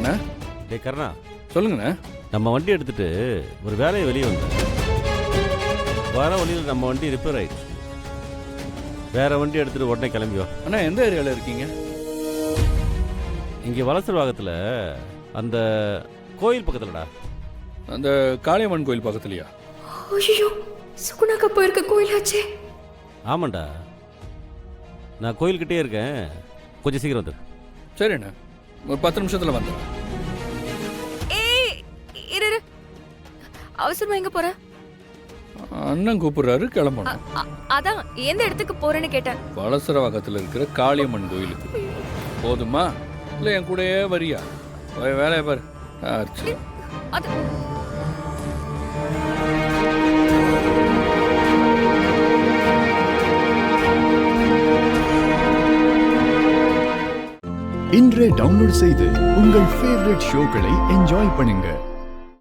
அண்ணா டேய் கர்ணா, சொல்லுங்கண்ணா. நம்ம வண்டி எடுத்துட்டு ஒரு வேலையை வெளியே வந்தேன். வர வழியில் நம்ம வண்டி ரிப்பேர் ஆயிடுச்சு. வேற வண்டி எடுத்துட்டு உடனே கிளம்பியோ. அண்ணா எந்த ஏரியாவில் இருக்கீங்க? இங்கே வலசர் வாகத்தில் அந்த கோயில் பக்கத்துலடா. அந்த காளியம்மன் கோயில் பக்கத்துலையா? ஐயோ, சுகுணாக்கா போயிருக்க கோயிலாச்சே. ஆமாண்டா, நான் கோயில்கிட்டே இருக்கேன். கொஞ்சம் சீக்கிரம் வந்துடு. சரிண்ணா, ஒரு 10 நிமிஷத்தில் வந்துடுறேன். ஏய் இரு, அவசரமா எங்க போற? அண்ணன் கூப்பிடுறாரு, கிளம்பணும். அதான் எந்த இடத்துக்கு போறேன்னு கேட்டேன். வலசரவாக்கத்தில் இருக்கிற காளியம்மன் கோயிலுக்கு. போதுமா இல்லை என் கூடயே வரியா? வேலையை பாரு. அது இன்றே டவுன்லோட் செய்து உங்கள் ஃபேவரட் ஷோக்களை என்ஜாய் பண்ணுங்க.